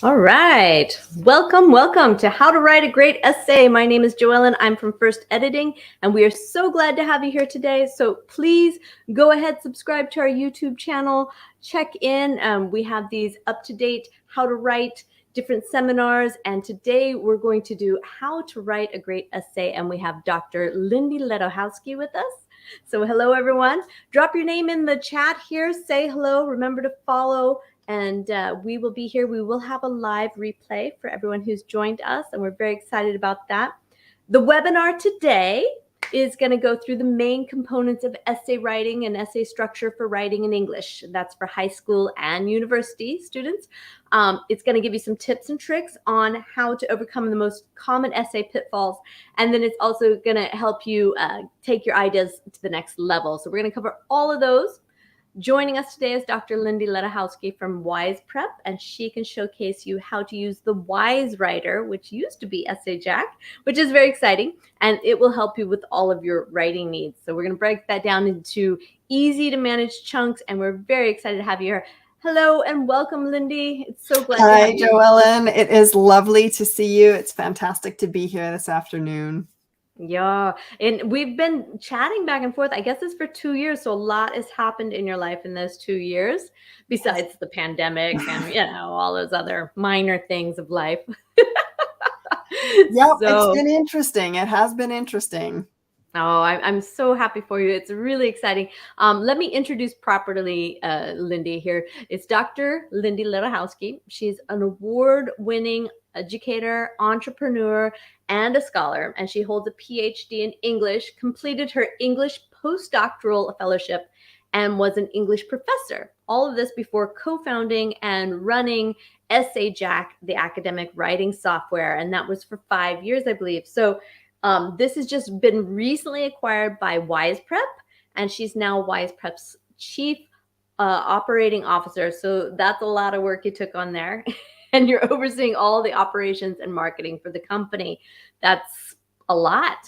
All right. Welcome to How to Write a Great Essay. My name is Joellen. I'm from First Editing, and we are so glad to have you here today. So please go ahead, subscribe to our YouTube channel, check in. We have these up-to-date how to write different seminars, and today we're going to do how to write a great essay, and we have Dr. Lindy Ledowski with us. So hello, everyone. Drop your name in the chat here. Say hello. Remember to follow. And we will be here. We will have a live replay for everyone who's joined us, and we're very excited about that. The webinar today is going to go through the main components of essay writing and essay structure for writing in English. That's for high school and university students. It's going to give you some tips and tricks on how to overcome the most common essay pitfalls. And then it's also going to help you take your ideas to the next level. So we're going to cover all of those. Joining us today is Dr. Lindy Ledowski from Wise Prep, and she can showcase you how to use the Wise Writer, which used to be Essay Jack, which is very exciting, and it will help you with all of your writing needs. So we're going to break that down into easy to manage chunks, and we're very excited to have you here. Hello and welcome, Lindy. It's so glad to have you. Hi, Joellen. It is lovely to see you. It's fantastic to be here this afternoon. Yeah, and we've been chatting back and forth. I guess it's for 2 years, so a lot has happened in your life in those 2 years, besides the pandemic and all those other minor things of life. Yep, it's been interesting. It has been interesting. Oh, I'm so happy for you. It's really exciting. Let me introduce properly Lindy here. It's Dr. Lindy Ledowski. She's an award-winning educator, entrepreneur, and a scholar, and she holds a PhD in English, completed her English postdoctoral fellowship, and was an English professor. All of this before co-founding and running Essay Jack, the academic writing software, and that was for 5 years, I believe. So this has just been recently acquired by Wise Prep, and she's now Wise Prep's chief operating officer. So that's a lot of work you took on there. And you're overseeing all the operations and marketing for the company. That's a lot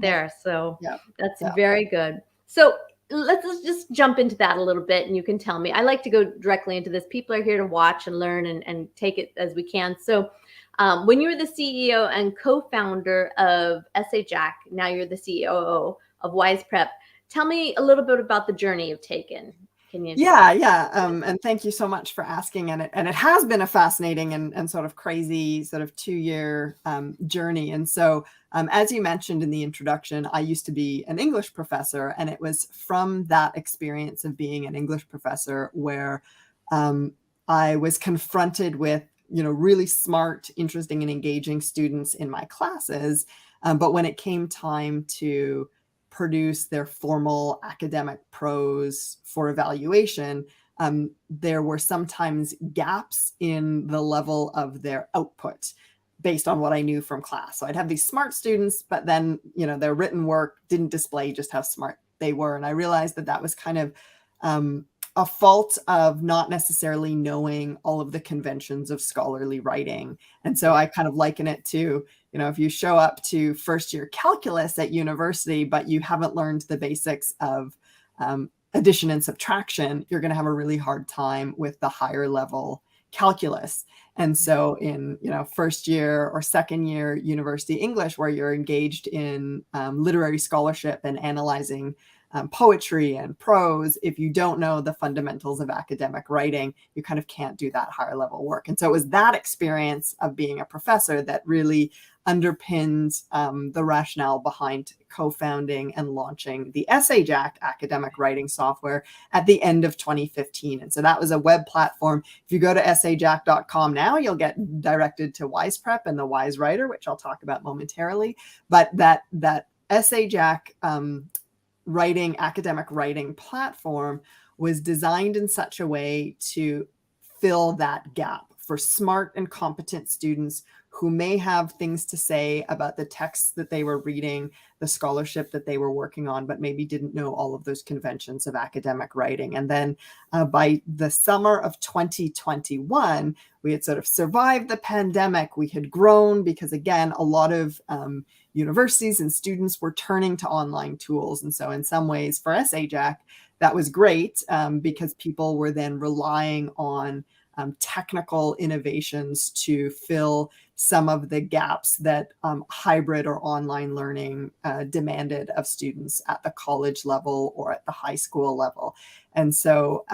there. So that's very good. So let's just jump into that a little bit, and you can tell me. I like to go directly into this. People are here to watch and learn and take it as we can. So when you were the CEO and co-founder of Essay Jack, now you're the CEO of Wise Prep. Tell me a little bit about the journey you've taken. Can you? Yeah. And thank you so much for asking. And it has been a fascinating and sort of crazy sort of 2-year journey. And so as you mentioned in the introduction, I used to be an English professor, and it was from that experience of being an English professor where I was confronted with really smart, interesting, and engaging students in my classes. But when it came time to produce their formal academic prose for evaluation, there were sometimes gaps in the level of their output based on what I knew from class. So I'd have these smart students, but then, their written work didn't display just how smart they were. And I realized that that was kind of a fault of not necessarily knowing all of the conventions of scholarly writing. And so I kind of liken it to, if you show up to first year calculus at university, but you haven't learned the basics of addition and subtraction, you're going to have a really hard time with the higher level calculus. And so in, first year or second year university English, where you're engaged in literary scholarship and analyzing poetry and prose, if you don't know the fundamentals of academic writing, you kind of can't do that higher level work. And so it was that experience of being a professor that really underpinned the rationale behind co-founding and launching the Essay Jack academic writing software at the end of 2015. And so that was a web platform. If you go to essayjack.com now, you'll get directed to Wise Prep and the Wise Writer, which I'll talk about momentarily. But that Essay Jack academic writing platform was designed in such a way to fill that gap for smart and competent students who may have things to say about the texts that they were reading, the scholarship that they were working on, but maybe didn't know all of those conventions of academic writing. And then by the summer of 2021, we had sort of survived the pandemic. We had grown because, again, a lot of universities and students were turning to online tools. And so in some ways for Essay Jack, that was great because people were then relying on technical innovations to fill some of the gaps that hybrid or online learning demanded of students at the college level or at the high school level. And so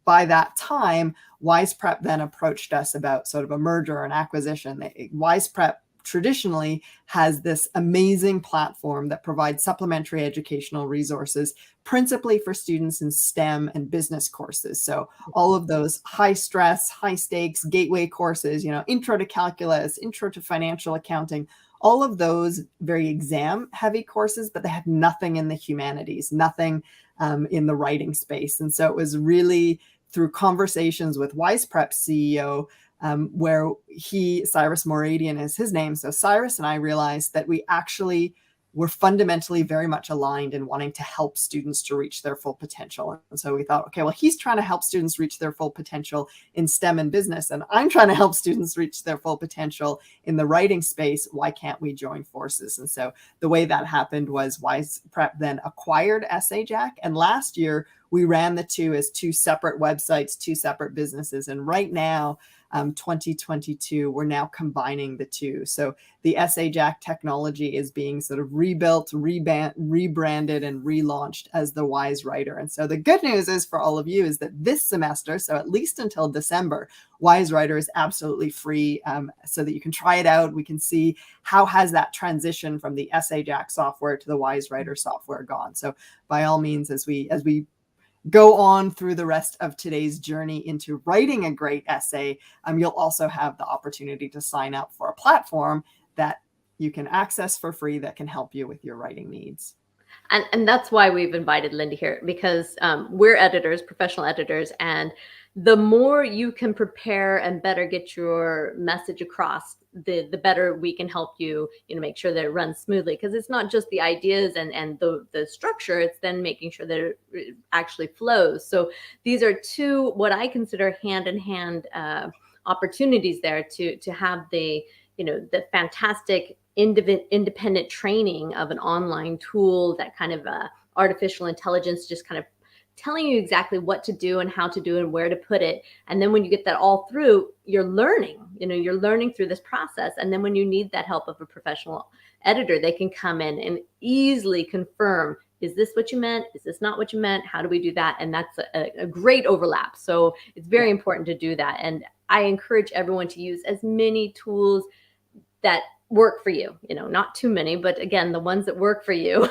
by that time, WisePrep then approached us about sort of a merger and acquisition. WisePrep traditionally has this amazing platform that provides supplementary educational resources, principally for students in STEM and business courses. So all of those high stress, high stakes, gateway courses, intro to calculus, intro to financial accounting, all of those very exam heavy courses, but they had nothing in the humanities, nothing in the writing space. And so it was really through conversations with WisePrep's CEO, where Cyrus Moradian is his name. So Cyrus and I realized that we actually were fundamentally very much aligned in wanting to help students to reach their full potential. And so we thought, okay, well, he's trying to help students reach their full potential in STEM and business, and I'm trying to help students reach their full potential in the writing space. Why can't we join forces? And so the way that happened was WisePrep then acquired EssayJack. And last year, we ran the two as two separate websites, two separate businesses. And right now, 2022, we're now combining the two. So the EssayJack technology is being sort of rebuilt, rebranded, and relaunched as the Wise Writer. And so the good news is for all of you is that this semester, so at least until December, Wise Writer is absolutely free, so that you can try it out. We can see how has that transition from the EssayJack software to the Wise Writer software gone. So by all means, as we go on through the rest of today's journey into writing a great essay, you'll also have the opportunity to sign up for a platform that you can access for free that can help you with your writing needs. And that's why we've invited Linda here, because we're editors, professional editors, and the more you can prepare and better get your message across, the better we can help you, make sure that it runs smoothly. Because it's not just the ideas and the structure, it's then making sure that it actually flows. So these are two, what I consider hand-in-hand opportunities there to have the fantastic independent training of an online tool, that kind of artificial intelligence just kind of telling you exactly what to do and how to do and where to put it. And then when you get that all through, you're learning through this process. And then when you need that help of a professional editor, they can come in and easily confirm, is this what you meant? Is this not what you meant? How do we do that? And that's a great overlap. So it's very important to do that. And I encourage everyone to use as many tools that work for you, not too many, but again, the ones that work for you,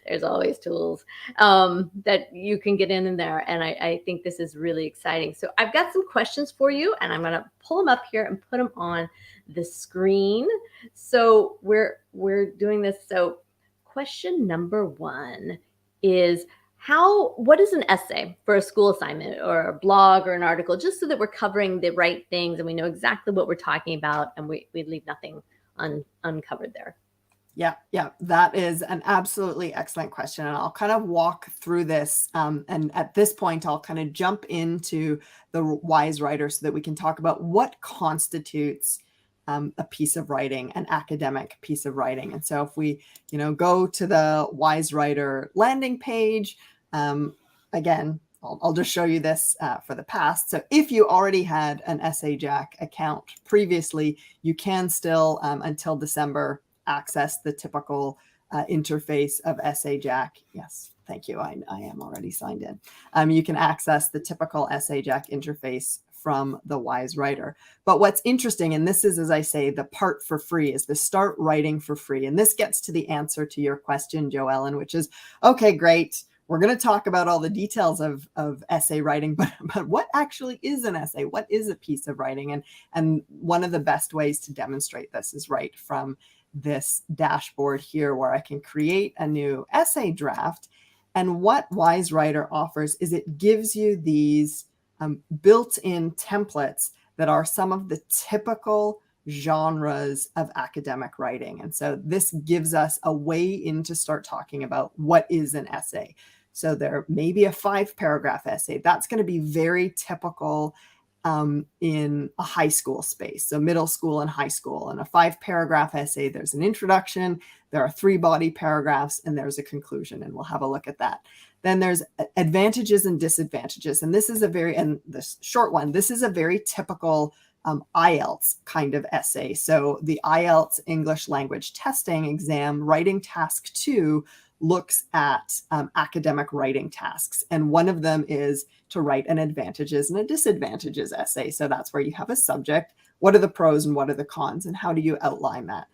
there's always tools that you can get in there. And I think this is really exciting. So I've got some questions for you, and I'm going to pull them up here and put them on the screen. So we're doing this. So question number 1 is, what is an essay for a school assignment or a blog or an article, just so that we're covering the right things and we know exactly what we're talking about and we leave nothing uncovered there? Yeah, that is an absolutely excellent question. And I'll kind of walk through this. And at this point, I'll kind of jump into the Wise Writer so that we can talk about what constitutes a piece of writing, an academic piece of writing. And so if we, go to the Wise Writer landing page, again, I'll just show you this for the past. So if you already had an EssayJack account previously, you can still, until December, access the typical interface of EssayJack. Yes, thank you. I am already signed in. You can access the typical EssayJack interface from the Wise Writer. But what's interesting, and this is, as I say, the part for free, is the start writing for free. And this gets to the answer to your question, Joellen, which is, okay, great. We're going to talk about all the details of essay writing, but what actually is an essay? What is a piece of writing? And one of the best ways to demonstrate this is right from this dashboard here, where I can create a new essay draft. And what Wise Writer offers is it gives you these built-in templates that are some of the typical genres of academic writing. And so this gives us a way in to start talking about what is an essay. So there may be a 5-paragraph essay. That's going to be very typical in a high school space, so middle school and high school. And a 5-paragraph essay, there's an introduction, there are 3 body paragraphs, and there's a conclusion, and we'll have a look at that. Then there's advantages and disadvantages. And this is this short one, this is a very typical IELTS kind of essay. So the IELTS English language testing exam writing task 2 looks at academic writing tasks. And one of them is to write an advantages and a disadvantages essay. So that's where you have a subject. What are the pros and what are the cons? And how do you outline that?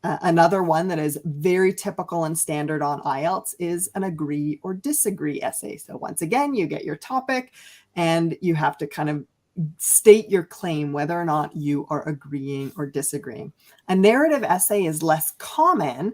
Another one that is very typical and standard on IELTS is an agree or disagree essay. So once again, you get your topic and you have to kind of state your claim, whether or not you are agreeing or disagreeing. A narrative essay is less common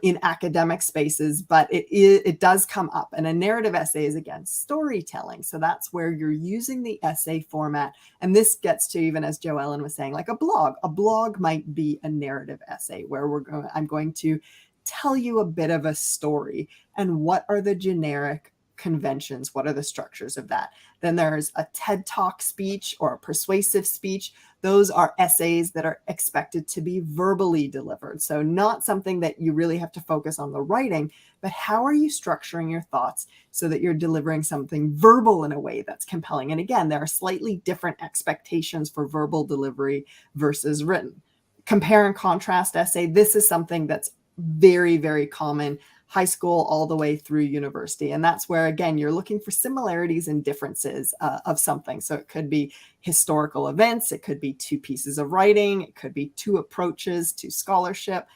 in academic spaces, but it does come up. And a narrative essay is, again, storytelling. So that's where you're using the essay format. And this gets to, even as Joellen was saying, like a blog. A blog might be a narrative essay where I'm going to tell you a bit of a story and what are the generic conventions, what are the structures of that. Then there's a TED Talk speech or a persuasive speech. Those are essays that are expected to be verbally delivered. So not something that you really have to focus on the writing, but how are you structuring your thoughts so that you're delivering something verbal in a way that's compelling. And again, there are slightly different expectations for verbal delivery versus written. Compare and contrast essay. This is something that's very, very common, high school all the way through university. And that's where, again, you're looking for similarities and differences of something. So it could be historical events, it could be 2 pieces of writing, it could be 2 approaches to scholarship.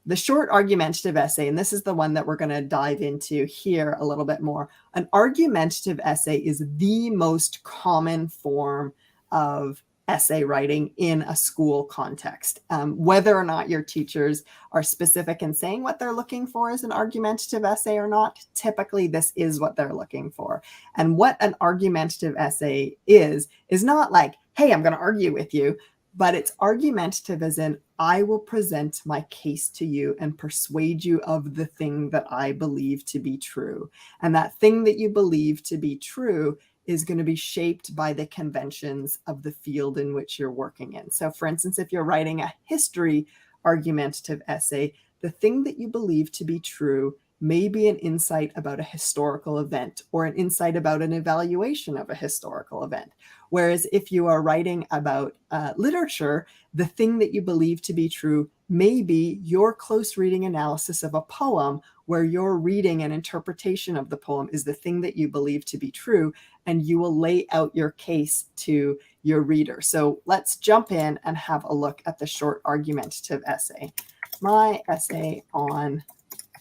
The short argumentative essay, and this is the one that we're going to dive into here a little bit more. An argumentative essay is the most common form of essay writing in a school context. Whether or not your teachers are specific in saying what they're looking for as an argumentative essay or not, typically this is what they're looking for. And what an argumentative essay is not like, hey, I'm going to argue with you, but it's argumentative as in, I will present my case to you and persuade you of the thing that I believe to be true. And that thing that you believe to be true is going to be shaped by the conventions of the field in which you're working in. So for instance, if you're writing a history argumentative essay, the thing that you believe to be true may be an insight about a historical event or an insight about an evaluation of a historical event. Whereas if you are writing about literature, the thing that you believe to be true may be your close reading analysis of a poem, where your reading and interpretation of the poem is the thing that you believe to be true, and you will lay out your case to your reader. So let's jump in and have a look at the short argumentative essay. My essay on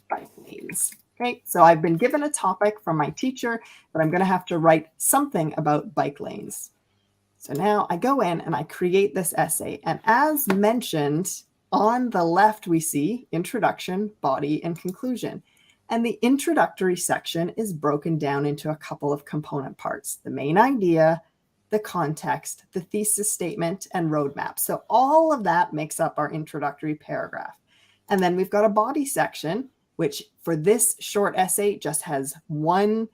bike lanes. Okay, so I've been given a topic from my teacher that I'm going to have to write something about bike lanes. So now I go in and I create this essay. And as mentioned, on the left, we see introduction, body, and conclusion. And the introductory section is broken down into a couple of component parts: the main idea, the context, the thesis statement, and roadmap. So all of that makes up our introductory paragraph. And then we've got a body section, which for this short essay just has one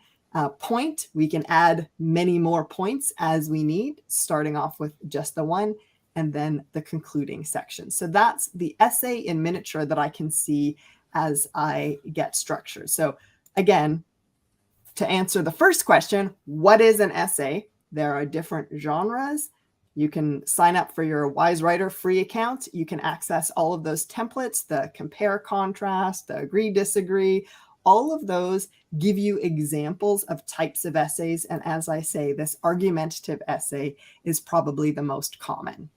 point. We can add many more points as we need, starting off with just the one, and then the concluding section. So that's the essay in miniature that I can see as I get structured. So again, to answer the first question, what is an essay? There are different genres. You can sign up for your Wise Writer free account. You can access all of those templates, the compare, contrast, the agree, disagree. All of those give you examples of types of essays. And as I say, this argumentative essay is probably the most common.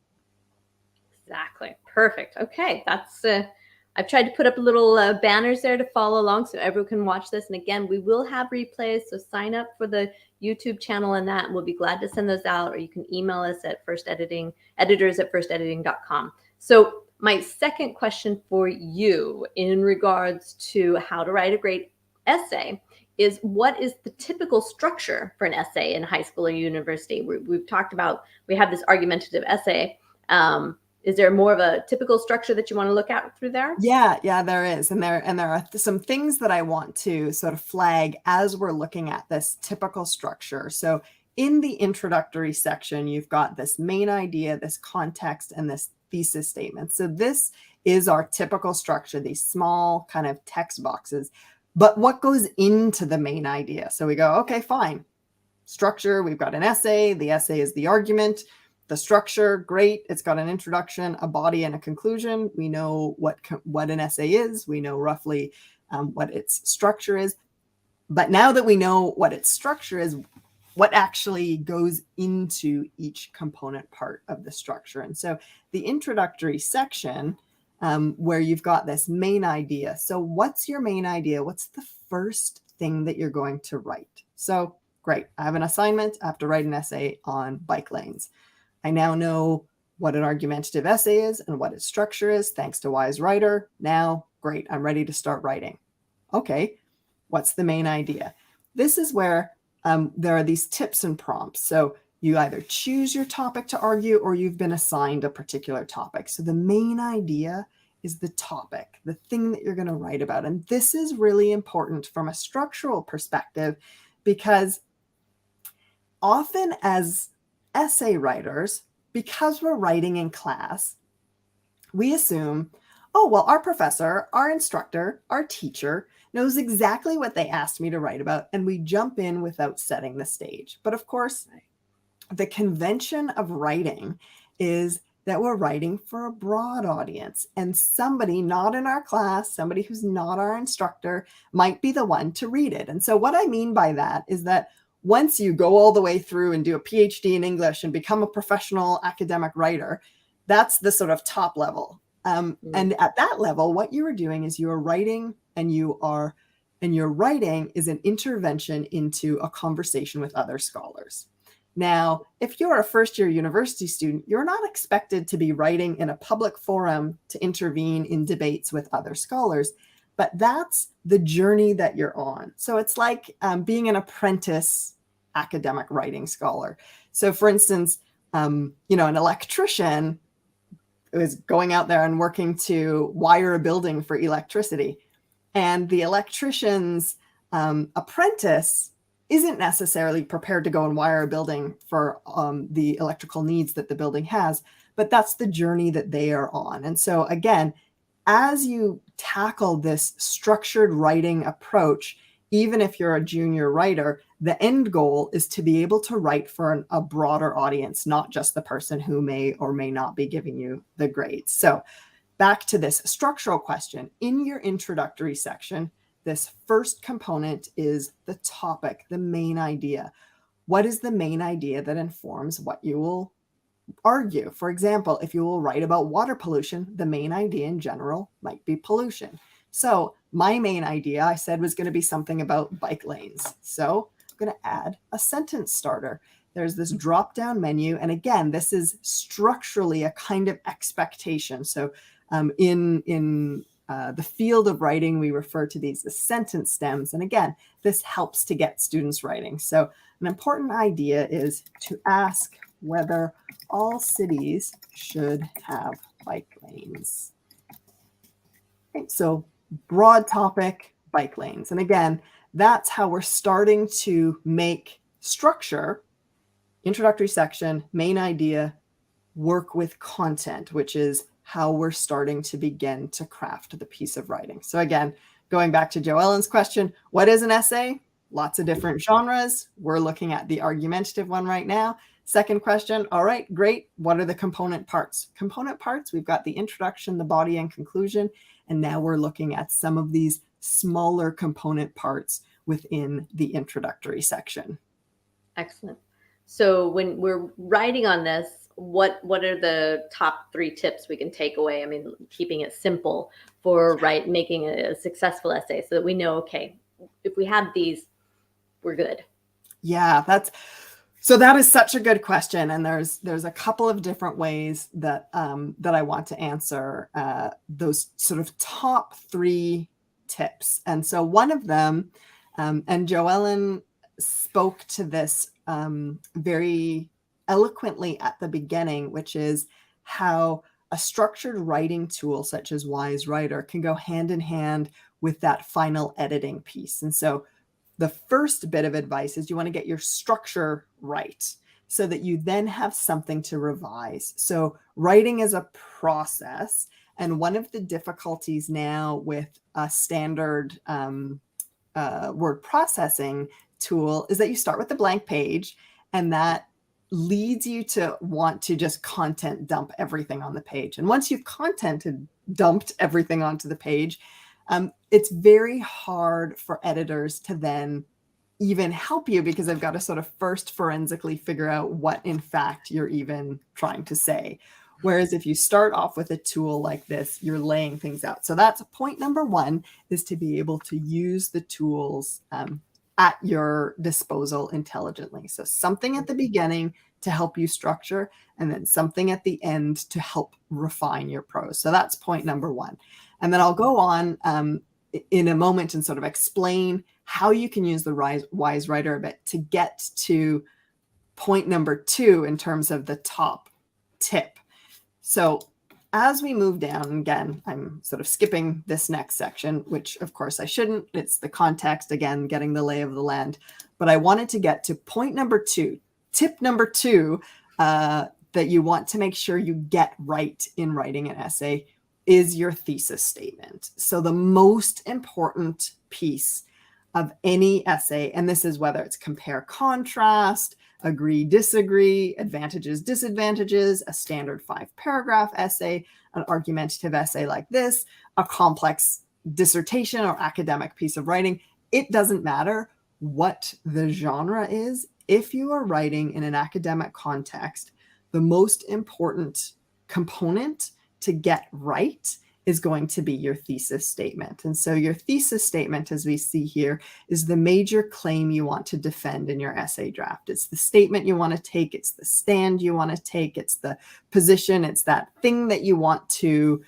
Exactly. Perfect. Okay. That's, I've tried to put up little banners there to follow along so everyone can watch this. And again, we will have replays. So sign up for the YouTube channel and that, and we'll be glad to send those out, or you can email us at editors@firstediting.com. So my second question for you in regards to how to write a great essay is, what is the typical structure for an essay in high school or university? We've talked about, we have this argumentative essay. Is there more of a typical structure that you want to look at through there? Yeah, there is. And there are some things that I want to sort of flag as we're looking at this typical structure. So in the introductory section, you've got this main idea, this context, and this thesis statement. So this is our typical structure, these small kind of text boxes. But what goes into the main idea? So we go, okay, fine. Structure, we've got an essay. The essay is the argument. The structure, great. It's got an introduction, a body, and a conclusion. We know what an essay is. We know roughly what its structure is. But now that we know what its structure is, what actually goes into each component part of the structure? And so the introductory section, where you've got this main idea. So what's your main idea? What's the first thing that you're going to write? So great, I have an assignment. I have to write an essay on bike lanes. I now know what an argumentative essay is and what its structure is, thanks to Wise Writer. Now, great, I'm ready to start writing. Okay, what's the main idea? This is where there are these tips and prompts. So you either choose your topic to argue or you've been assigned a particular topic. So the main idea is the topic, the thing that you're going to write about. And this is really important from a structural perspective, because often as essay writers, because we're writing in class, we assume, oh, well, our professor, our instructor, our teacher knows exactly what they asked me to write about, and we jump in without setting the stage. But of course, the convention of writing is that we're writing for a broad audience, and somebody not in our class, somebody who's not our instructor, might be the one to read it. And so what I mean by that is that once you go all the way through and do a PhD in English and become a professional academic writer, that's the sort of top level. And at that level, what you are doing is you are writing, and your writing is an intervention into a conversation with other scholars. Now, if you're a first-year university student, you're not expected to be writing in a public forum to intervene in debates with other scholars, but that's the journey that you're on. So it's like being an apprentice academic writing scholar. So for instance, an electrician is going out there and working to wire a building for electricity. And the electrician's apprentice isn't necessarily prepared to go and wire a building for the electrical needs that the building has, but that's the journey that they are on. And so again, as you tackle this structured writing approach, even if you're a junior writer, the end goal is to be able to write for a broader audience, not just the person who may or may not be giving you the grades. So back to this structural question. In your introductory section, this first component is the topic, the main idea. What is the main idea that informs what you will argue? For example, if you will write about water pollution, the main idea in general might be pollution. So my main idea, I said, was going to be something about bike lanes. So I'm going to add a sentence starter. There's this drop-down menu. And again, this is structurally a kind of expectation. So in the field of writing, we refer to these as sentence stems. And again, this helps to get students writing. So an important idea is to ask whether all cities should have bike lanes. Okay, so broad topic, bike lanes. And again, that's how we're starting to make structure, introductory section, main idea, work with content, which is how we're starting to begin to craft the piece of writing. So again, going back to Joe Ellen's question, what is an essay? Lots of different genres. We're looking at the argumentative one right now. Second question, all right, great. What are the component parts? Component parts, we've got the introduction, the body, and conclusion. And now we're looking at some of these smaller component parts within the introductory section. Excellent. So when we're writing on this, what are the top 3 tips we can take away? I mean, keeping it simple for making a successful essay, so that we know, okay, if we have these, we're good. Yeah, that is such a good question. And there's a couple of different ways that I want to answer those sort of top 3 tips. And so one of them, and Joe Ellen spoke to this very eloquently at the beginning, which is how a structured writing tool such as Wise Writer can go hand in hand with that final editing piece. And so the first bit of advice is you want to get your structure right so that you then have something to revise. So writing is a process. And one of the difficulties now with a standard word processing tool is that you start with a blank page, and that leads you to want to just content dump everything on the page. And once you've dumped everything onto the page, it's very hard for editors to then even help you, because they've got to sort of first forensically figure out what in fact you're even trying to say. Whereas if you start off with a tool like this, you're laying things out. So that's point number one, is to be able to use the tools at your disposal intelligently. So something at the beginning to help you structure, and then something at the end to help refine your prose. So that's point number one. And then I'll go on in a moment and sort of explain how you can use the Wise Writer a bit to get to point number two in terms of the top tip. So as we move down, again, I'm sort of skipping this next section, which of course I shouldn't. It's the context, again, getting the lay of the land. But I wanted to get to point number two, tip number two, that you want to make sure you get right in writing an essay is your thesis statement. So the most important piece of any essay, and this is whether it's compare, contrast, agree, disagree, advantages, disadvantages, a standard 5-paragraph essay, an argumentative essay like this, a complex dissertation or academic piece of writing. It doesn't matter what the genre is. If you are writing in an academic context, the most important component to get right is going to be your thesis statement. And so your thesis statement, as we see here, is the major claim you want to defend in your essay draft. It's the statement you want to take. It's the stand you want to take. It's the position. It's that thing that you want to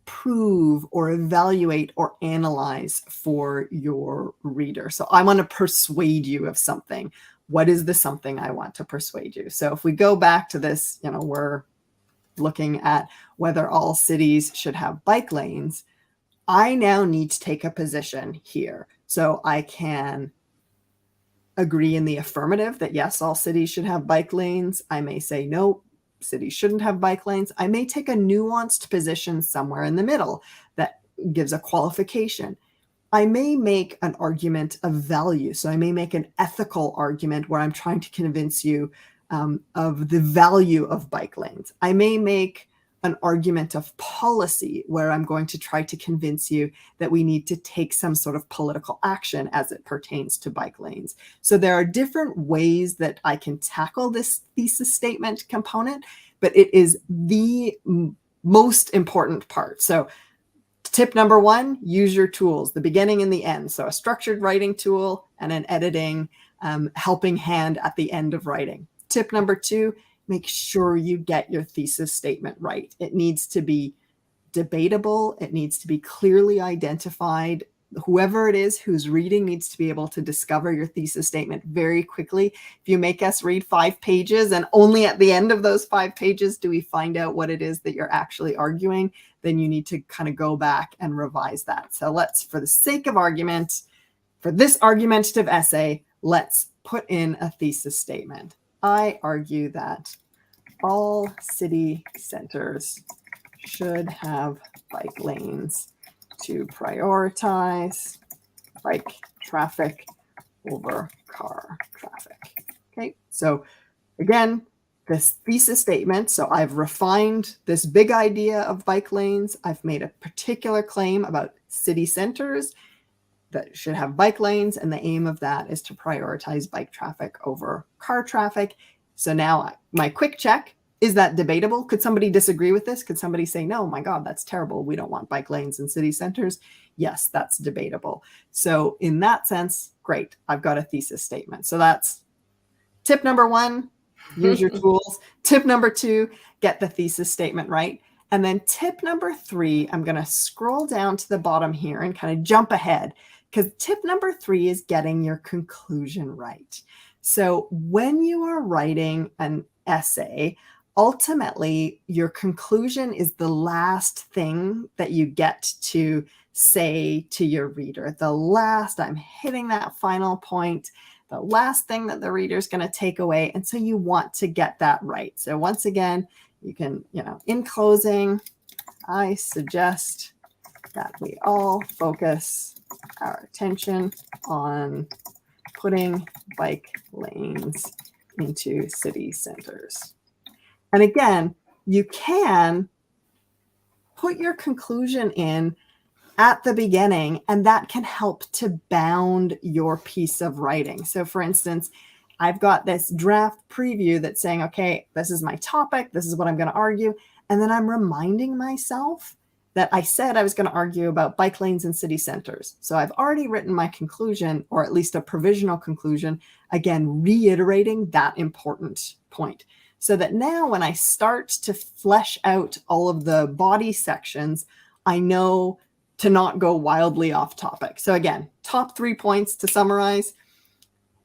prove or evaluate or analyze for your reader. So I want to persuade you of something. What is the something I want to persuade you? So if we go back to this, we're looking at whether all cities should have bike lanes. I now need to take a position here. So I can agree in the affirmative that yes, all cities should have bike lanes. I may say no, cities shouldn't have bike lanes. I may take a nuanced position somewhere in the middle that gives a qualification. I may make an argument of value. So I may make an ethical argument where I'm trying to convince you of the value of bike lanes. I may make an argument of policy where I'm going to try to convince you that we need to take some sort of political action as it pertains to bike lanes. So there are different ways that I can tackle this thesis statement component, but it is the most important part. So tip number one, use your tools, the beginning and the end. So a structured writing tool and an editing helping hand at the end of writing. Tip number two, make sure you get your thesis statement right. It needs to be debatable. It needs to be clearly identified. Whoever it is who's reading needs to be able to discover your thesis statement very quickly. If you make us read 5 pages and only at the end of those 5 pages do we find out what it is that you're actually arguing, then you need to kind of go back and revise that. So let's, for the sake of argument, for this argumentative essay, let's put in a thesis statement. I argue that all city centers should have bike lanes to prioritize bike traffic over car traffic. Okay, so again, this thesis statement, so I've refined this big idea of bike lanes. I've made a particular claim about city centers that should have bike lanes, and the aim of that is to prioritize bike traffic over car traffic. So now my quick check, is that debatable? Could somebody disagree with this? Could somebody say, no, my God, that's terrible. We don't want bike lanes in city centers. Yes, that's debatable. So in that sense, great. I've got a thesis statement. So that's tip number one, use your tools. Tip number two, get the thesis statement right. And then tip number three, I'm going to scroll down to the bottom here and kind of jump ahead, because tip number three is getting your conclusion right. So when you are writing an essay, ultimately your conclusion is the last thing that you get to say to your reader. The last, I'm hitting that final point, the last thing that the reader is going to take away. And so you want to get that right. So once again, you can, in closing, I suggest that we all focus our attention on putting bike lanes into city centers. And again, you can put your conclusion in at the beginning, and that can help to bound your piece of writing. So for instance, I've got this draft preview that's saying, okay, this is my topic, this is what I'm going to argue. And then I'm reminding myself that I said I was going to argue about bike lanes in city centers. So I've already written my conclusion, or at least a provisional conclusion, again, reiterating that important point. So that now when I start to flesh out all of the body sections, I know to not go wildly off topic. So again, top 3 points to summarize: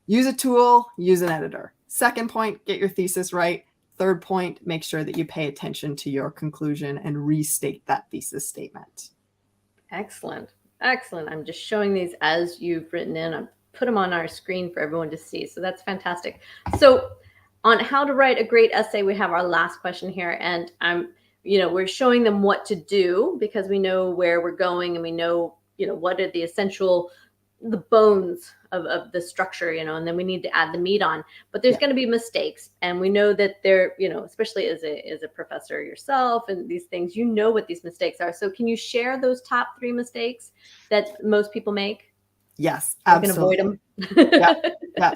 use a tool, use an editor. Second point, get your thesis right. Third point, make sure that you pay attention to your conclusion and restate that thesis statement. Excellent. Excellent. I'm just showing these as you've written in. I've put them on our screen for everyone to see. So that's fantastic. So on how to write a great essay, we have our last question here. And we're showing them what to do because we know where we're going, and we know, what are the essential, the bones of the structure, and then we need to add the meat on. But there's going to be mistakes, and we know that they're, especially as a professor yourself and these things, what these mistakes are. So can you share those top 3 mistakes that most people make? Yes, absolutely. Can avoid them. Yeah.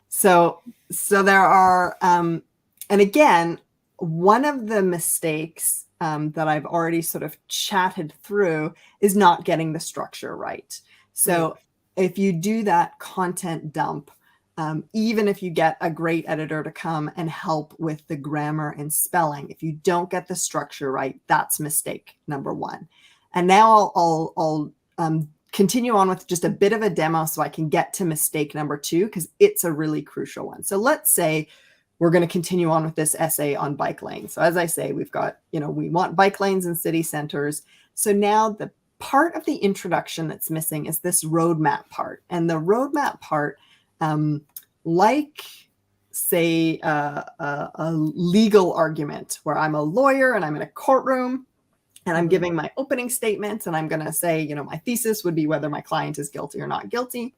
So there are, and again, one of the mistakes that I've already sort of chatted through is not getting the structure right. So if you do that content dump, even if you get a great editor to come and help with the grammar and spelling, if you don't get the structure right, that's mistake number 1. And now I'll continue on with just a bit of a demo so I can get to mistake number 2, because it's a really crucial one. So let's say we're going to continue on with this essay on bike lanes. So as I say, we've got, we want bike lanes in city centers. So now the part of the introduction that's missing is this roadmap part. And the roadmap part, like say a legal argument where I'm a lawyer and I'm in a courtroom and I'm giving my opening statement, and I'm going to say, my thesis would be whether my client is guilty or not guilty.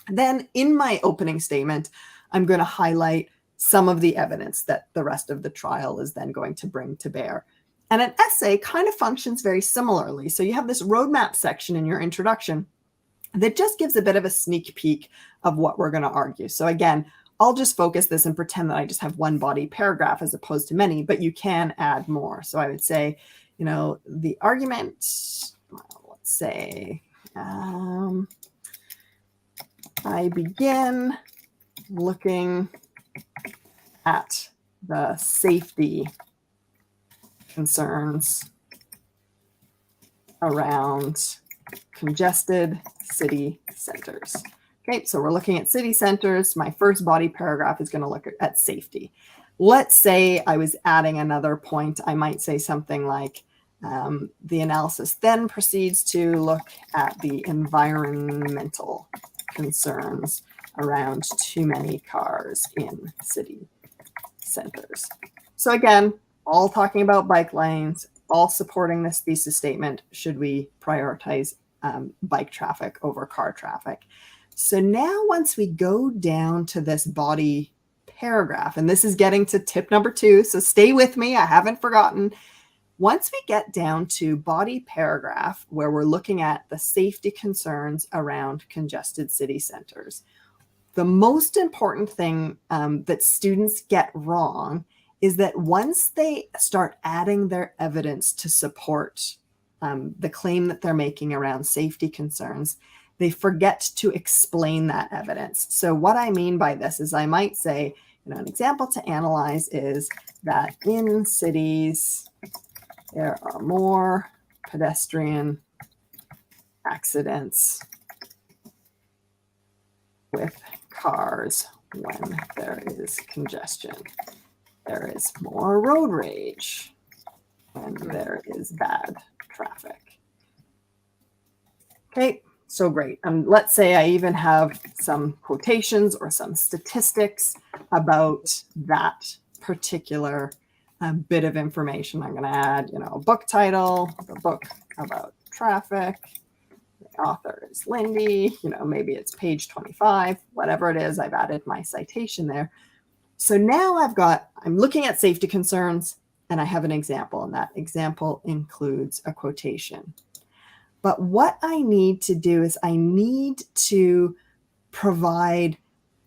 Then in my opening statement, I'm going to highlight some of the evidence that the rest of the trial is then going to bring to bear. And an essay kind of functions very similarly. So you have this roadmap section in your introduction that just gives a bit of a sneak peek of what we're going to argue. So again, I'll just focus this and pretend that I just have one body paragraph as opposed to many, but you can add more. So I would say, the argument, let's say, I begin looking at the safety concerns around congested city centers. Okay, so we're looking at city centers. My first body paragraph is going to look at safety. Let's say I was adding another point. I might say something like, the analysis then proceeds to look at the environmental concerns around too many cars in city centers. So again, all talking about bike lanes, all supporting this thesis statement. Should we prioritize bike traffic over car traffic? So now once we go down to this body paragraph, and this is getting to tip number 2, so stay with me, I haven't forgotten. Once we get down to body paragraph, where we're looking at the safety concerns around congested city centers, the most important thing that students get wrong is that once they start adding their evidence to support the claim that they're making around safety concerns, they forget to explain that evidence. So what I mean by this is I might say, an example to analyze is that in cities, there are more pedestrian accidents with cars when there is congestion. There is more road rage when there is bad traffic. Okay, so great. Let's say I even have some quotations or some statistics about that particular bit of information. I'm going to add, a book title, the book about traffic, author is Lindy, maybe it's page 25, whatever it is, I've added my citation there. So now I'm looking at safety concerns, and I have an example, and that example includes a quotation. But what I need to do is I need to provide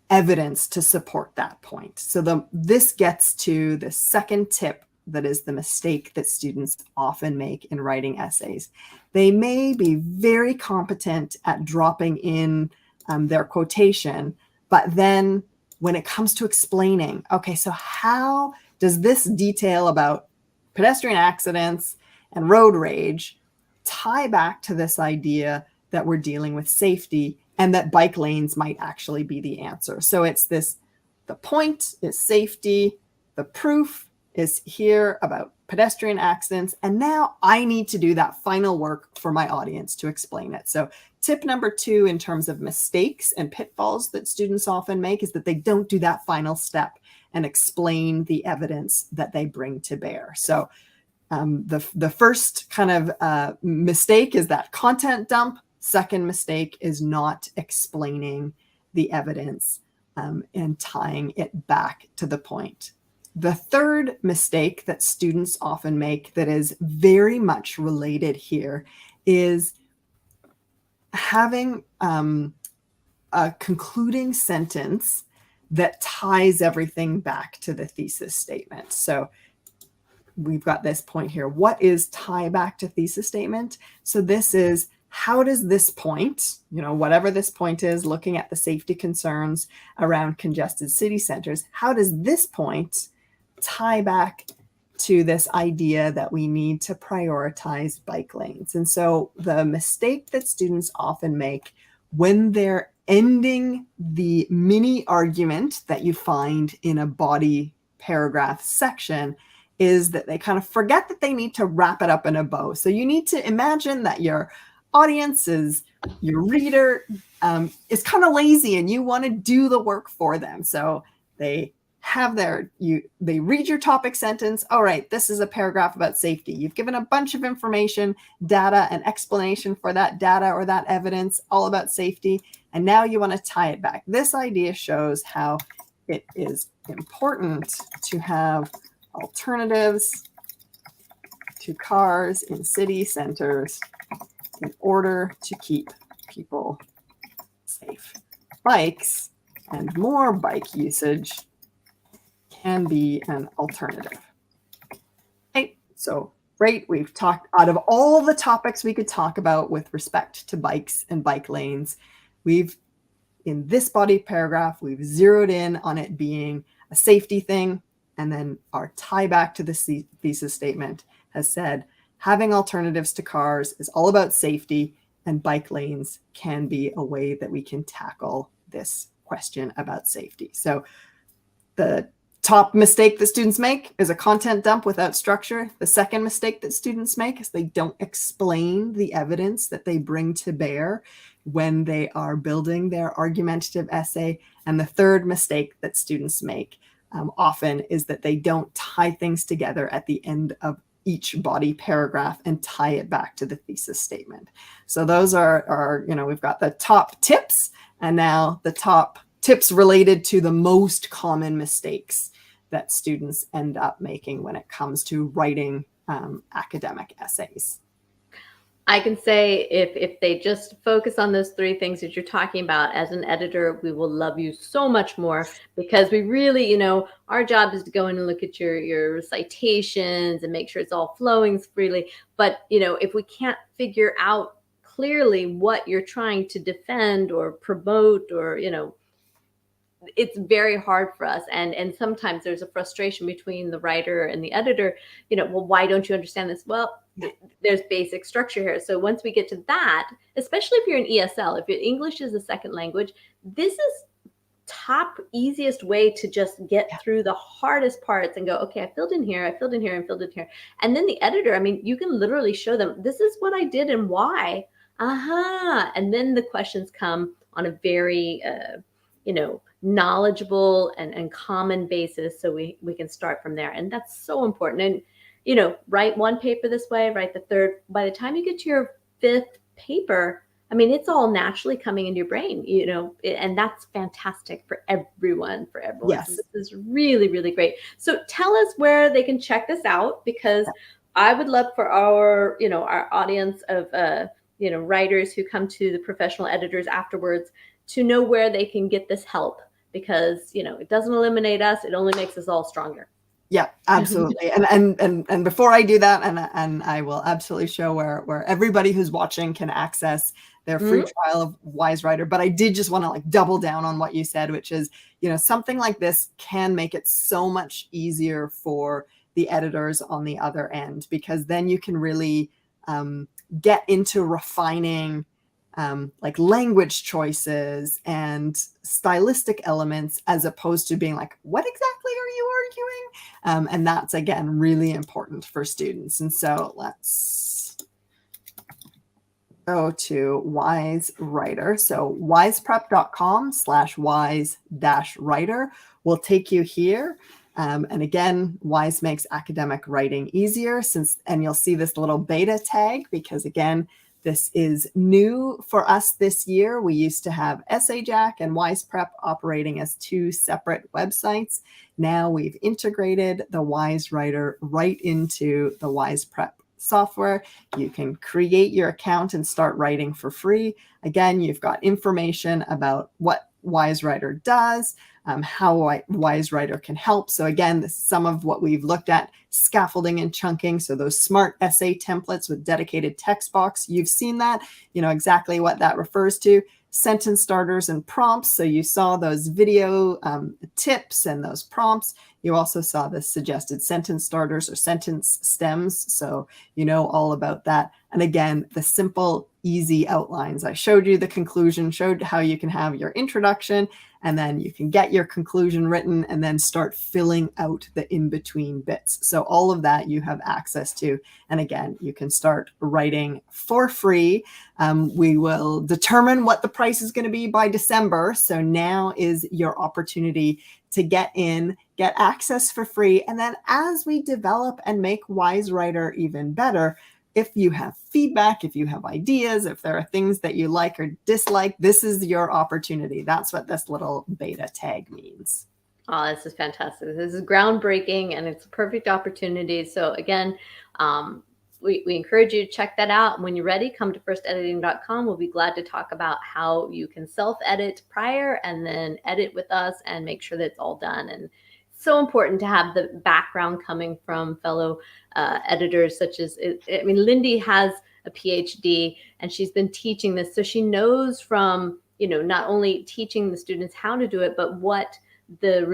evidence to support that point. So this gets to the second tip, that is the mistake that students often make in writing essays. They may be very competent at dropping in their quotation, but then when it comes to explaining, okay, so how does this detail about pedestrian accidents and road rage tie back to this idea that we're dealing with safety and that bike lanes might actually be the answer? So it's this, the point is safety, the proof is here about pedestrian accidents, and now I need to do that final work for my audience to explain it. So tip number 2 in terms of mistakes and pitfalls that students often make is that they don't do that final step and explain the evidence that they bring to bear. So the first kind of mistake is that content dump. Second mistake is not explaining the evidence and tying it back to the point. The third mistake that students often make that is very much related here is having a concluding sentence that ties everything back to the thesis statement. So we've got this point here. What is tie back to thesis statement? So this is, how does this point, whatever this point is, looking at the safety concerns around congested city centers, how does this point tie back to this idea that we need to prioritize bike lanes? And so the mistake that students often make when they're ending the mini argument that you find in a body paragraph section is that they kind of forget that they need to wrap it up in a bow. So you need to imagine that your audience is, your reader is kind of lazy and you want to do the work for them. So they have they read your topic sentence. All right, this is a paragraph about safety. You've given a bunch of information, data, and explanation for that data or that evidence, all about safety. And now you want to tie it back. This idea shows how it is important to have alternatives to cars in city centers in order to keep people safe. Bikes and more bike usage can be an alternative. Okay, so great. We've talked, out of all the topics we could talk about with respect to bikes and bike lanes, in this body paragraph, we've zeroed in on it being a safety thing. And then our tie back to the thesis statement has said, having alternatives to cars is all about safety, and bike lanes can be a way that we can tackle this question about safety. So the top mistake that students make is a content dump without structure. The second mistake that students make is they don't explain the evidence that they bring to bear when they are building their argumentative essay. And the third mistake that students make often is that they don't tie things together at the end of each body paragraph and tie it back to the thesis statement. So those are we've got the top tips and now the top tips related to the most common mistakes that students end up making when it comes to writing academic essays. I can say if they just focus on those 3 things that you're talking about, as an editor, we will love you so much more, because we really, our job is to go in and look at your citations and make sure it's all flowing freely. But, if we can't figure out clearly what you're trying to defend or promote or, it's very hard for us. And sometimes there's a frustration between the writer and the editor, well, why don't you understand this? Well, there's basic structure here. So once we get to that, especially if you're in ESL, if your English is a second language, this is top easiest way to just get through the hardest parts and go, okay, I filled in here, I filled in here, and filled in here. And then the editor, you can literally show them, this is what I did and why. And then the questions come on a very, knowledgeable and common basis. So we can start from there. And that's so important. And, write one paper this way, write the third. By the time you get to your 5th paper, I mean, it's all naturally coming into your brain, and that's fantastic for everyone, So Yes. this is really, really great. So tell us where they can check this out, because I would love for our audience of, writers who come to the professional editors afterwards to know where they can get this help, because, it doesn't eliminate us. It only makes us all stronger. Yeah, absolutely. And before I do that, and I will absolutely show where everybody who's watching can access their free trial of WiseWriter. But I did just want to like double down on what you said, which is, something like this can make it so much easier for the editors on the other end, because then you can really get into refining like language choices and stylistic elements, as opposed to being like, what exactly are you arguing? And that's, again, really important for students. And so let's go to WiseWriter. So wiseprep.com/wise-writer will take you here. And again, Wise makes academic writing easier, and you'll see this little beta tag, because again, this is new for us this year. We used to have EssayJack and WisePrep operating as two separate websites. Now we've integrated the WiseWriter right into the WisePrep software. You can create your account and start writing for free. Again, you've got information about what WiseWriter does, how WiseWriter can help. So again, this is some of what we've looked at: scaffolding and chunking. So those smart essay templates with dedicated text box, you've seen that, exactly what that refers to. Sentence starters and prompts. So you saw those video tips and those prompts. You also saw the suggested sentence starters or sentence stems. So you know all about that. And again, the simple, easy outlines. I showed you the conclusion, showed how you can have your introduction, and then you can get your conclusion written and then start filling out the in-between bits. So all of that you have access to. And again, you can start writing for free. We will determine what the price is going to be by December. So now is your opportunity to get in, get access for free. And then as we develop and make WiseWriter even better, if you have feedback, if you have ideas, if there are things that you like or dislike, this is your opportunity. That's what this little beta tag means. Oh, this is fantastic. This is groundbreaking, and it's a perfect opportunity. So again, we encourage you to check that out. When you're ready, come to firstediting.com. We'll be glad to talk about how you can self-edit prior and then edit with us and make sure that it's all done. And it's so important to have the background coming from fellow editors, such as, Lindy has a PhD and she's been teaching this. So she knows from, not only teaching the students how to do it, but what the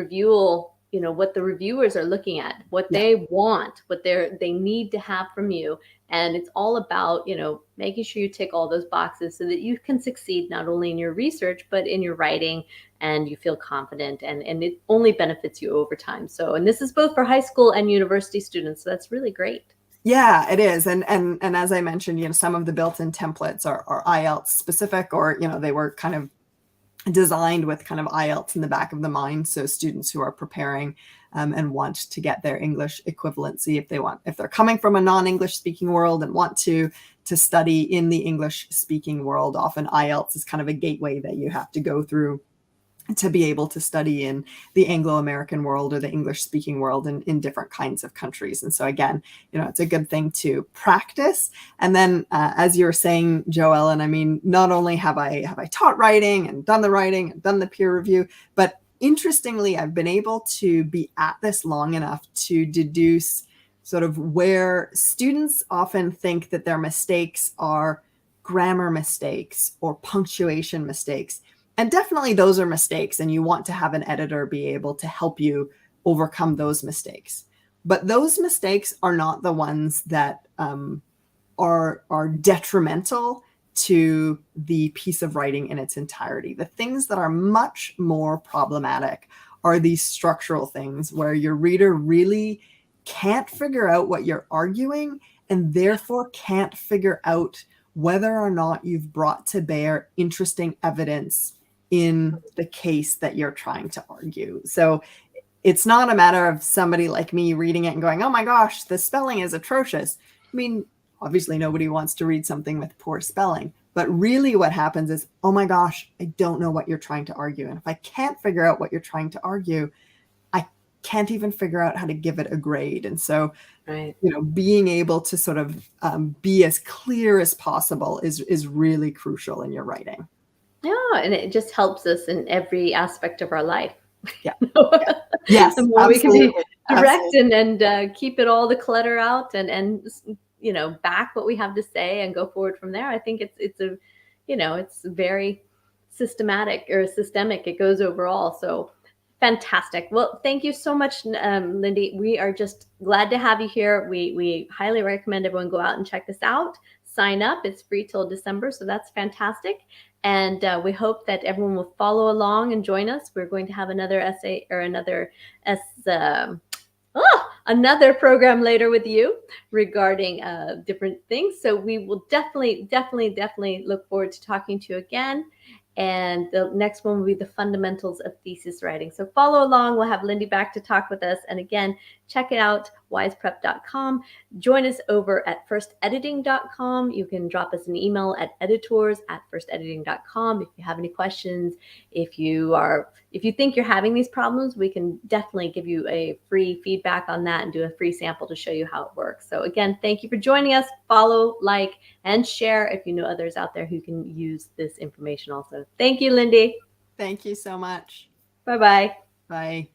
what the reviewers are looking at, what they want, what they need to have from you. And it's all about, making sure you tick all those boxes so that you can succeed not only in your research, but in your writing, and you feel confident, and it only benefits you over time. So, and this is both for high school and university students. So that's really great. Yeah, it is. And as I mentioned, some of the built-in templates are IELTS specific, or, they were kind of designed with kind of IELTS in the back of the mind. So students who are preparing and want to get their English equivalency, if they're coming from a non-English speaking world and want to study in the English speaking world, often IELTS is kind of a gateway that you have to go through to be able to study in the Anglo-American world or the English-speaking world in different kinds of countries. And so again, it's a good thing to practice. And then as you were saying, Joellen, not only have I taught writing and done the writing and done the peer review, but interestingly, I've been able to be at this long enough to deduce sort of where students often think that their mistakes are grammar mistakes or punctuation mistakes. And definitely those are mistakes, and you want to have an editor be able to help you overcome those mistakes. But those mistakes are not the ones that are detrimental to the piece of writing in its entirety. The things that are much more problematic are these structural things where your reader really can't figure out what you're arguing, and therefore can't figure out whether or not you've brought to bear interesting evidence in the case that you're trying to argue. So it's not a matter of somebody like me reading it and going, oh my gosh, the spelling is atrocious. Obviously nobody wants to read something with poor spelling, But really what happens is, oh my gosh, I don't know what you're trying to argue. And if I can't figure out what you're trying to argue, I can't even figure out how to give it a grade. And so, Right. being able to sort of be as clear as possible is really crucial in your writing. Yeah, and it just helps us in every aspect of our life. Yeah. Yes, The more we can absolutely. be direct and keep it all the clutter out and back what we have to say and go forward from there. I think it's a it's very systematic or systemic. It goes overall. So fantastic. Well, thank you so much, Lindy. We are just glad to have you here. We highly recommend everyone go out and check this out. Sign up. It's free till December, so that's fantastic. And we hope that everyone will follow along and join us. We're going to have another essay or another program later with you regarding different things. So we will definitely look forward to talking to you again. And the next one will be the fundamentals of thesis writing. So follow along. We'll have Lindy back to talk with us. And again, check it out, wiseprep.com. Join us over at firstediting.com. You can drop us an email at editors@firstediting.com if you have any questions. If you think you're having these problems, we can definitely give you a free feedback on that and do a free sample to show you how it works. So again, thank you for joining us. Follow, like, and share if you know others out there who can use this information also. Thank you, Lindy. Thank you so much. Bye-bye. Bye.